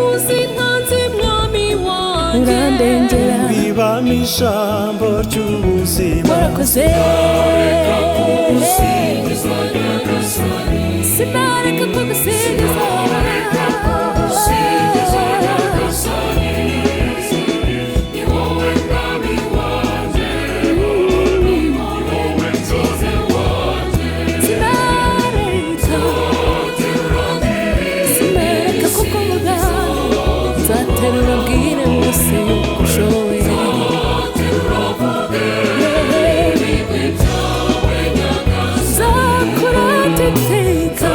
uzintanze mwami wanjye urandengera bibamo ijambo ry'ubuzima warakoze sinareka kugusingiza Urabwire wose yuko ushoboye nzakurata iteka